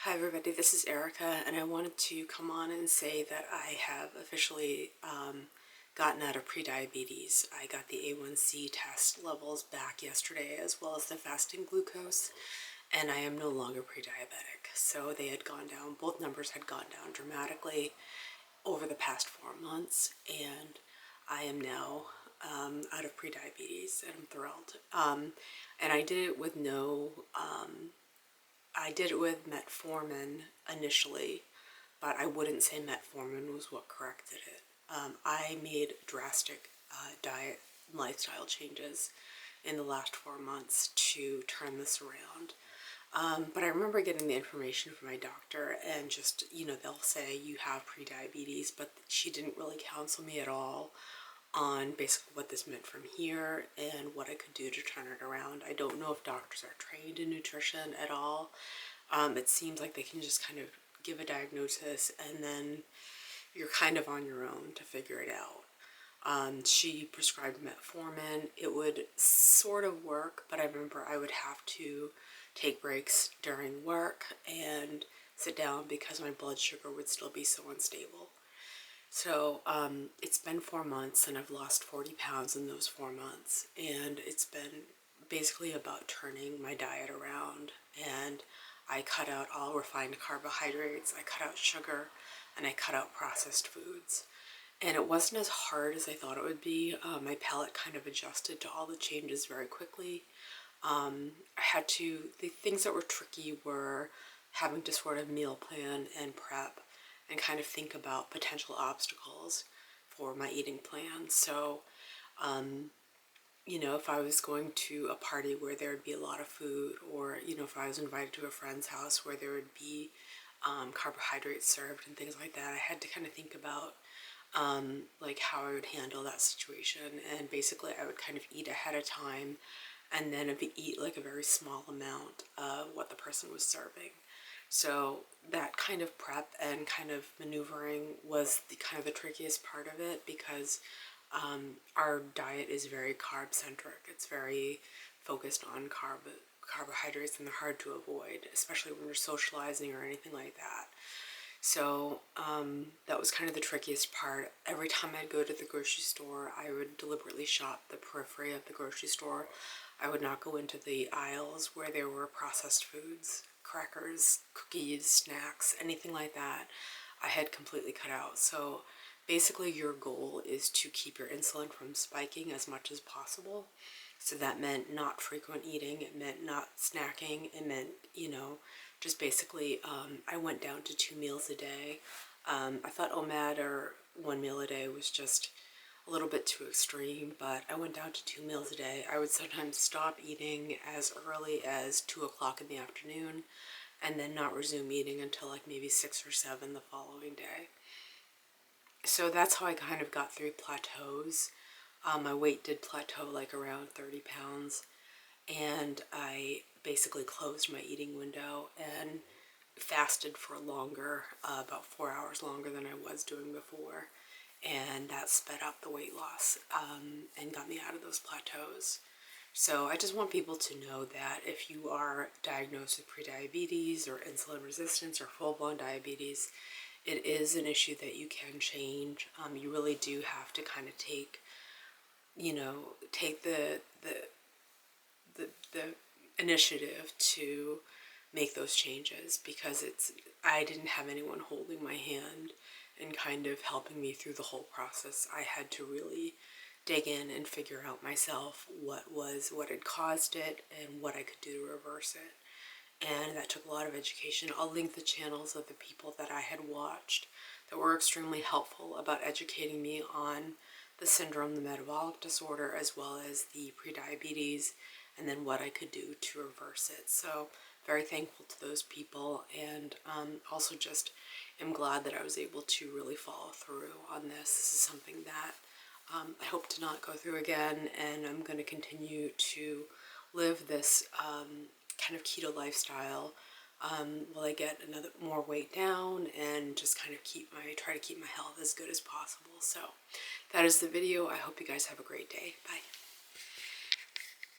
Hi everybody, this is Erica, and I wanted to come on and say that I have officially gotten out of prediabetes. I got the A1C test levels back yesterday, as well as the fasting glucose, and I am no longer pre-diabetic. So they had gone down, both numbers had gone down dramatically over the past 4 months, and I am now out of prediabetes, and I'm thrilled. And I did it with I did it with metformin initially, but I wouldn't say metformin was what corrected it. I made drastic diet and lifestyle changes in the last 4 months to turn this around. But I remember getting the information from my doctor and just, they'll say you have prediabetes, but she didn't really counsel me at all on basically what this meant from here and what I could do to turn it around. I don't know if doctors are trained in nutrition at all. It seems like they can just kind of give a diagnosis and then you're kind of on your own to figure it out. She prescribed metformin. It would sort of work, but I remember I would have to take breaks during work and sit down because my blood sugar would still be so unstable. So it's been 4 months and I've lost 40 pounds in those 4 months, and it's been basically about turning my diet around, and I cut out all refined carbohydrates, I cut out sugar, and I cut out processed foods. And it wasn't as hard as I thought it would be. My palate kind of adjusted to all the changes very quickly. The things that were tricky were having to sort of meal plan and prep and kind of think about potential obstacles for my eating plan. So, if I was going to a party where there would be a lot of food, or, if I was invited to a friend's house where there would be carbohydrates served and things like that, I had to kind of think about like how I would handle that situation. And basically I would kind of eat ahead of time and then eat like a very small amount of what the person was serving. So that kind of prep and kind of maneuvering was the trickiest part of it, because our diet is very carb centric. It's very focused on carbohydrates, and they're hard to avoid, especially when you're socializing or anything like that. So that was kind of the trickiest part. Every time I'd go to the grocery store, I would deliberately shop the periphery of the grocery store. I would not go into the aisles where there were processed foods, crackers, cookies, snacks, anything like that. I had completely cut out. So basically your goal is to keep your insulin from spiking as much as possible. So that meant not frequent eating, it meant not snacking, it meant, just basically, I went down to 2 meals a day. I thought OMAD, or 1 meal a day, was just a little bit too extreme, but I went down to 2 meals a day. I would sometimes stop eating as early as 2 o'clock in the afternoon and then not resume eating until like maybe 6 or 7 the following day. So that's how I kind of got through plateaus. My weight did plateau like around 30 pounds, and I basically closed my eating window and fasted for longer, about 4 hours longer than I was doing before, and that sped up the weight loss and got me out of those plateaus. So I just want people to know that if you are diagnosed with prediabetes or insulin resistance or full-blown diabetes, it is an issue that you can change. You really do have to kind of take the initiative to make those changes, because I didn't have anyone holding my hand and kind of helping me through the whole process. I had to really dig in and figure out myself what had caused it and what I could do to reverse it. And that took a lot of education. I'll link the channels of the people that I had watched that were extremely helpful about educating me on the syndrome, the metabolic disorder, as well as the prediabetes, and then what I could do to reverse it. So very thankful to those people, and also just am glad that I was able to really follow through on this. This is something that I hope to not go through again, and I'm going to continue to live this kind of keto lifestyle while I get more weight down, and just kind of try to keep my health as good as possible. So that is the video. I hope you guys have a great day. Bye.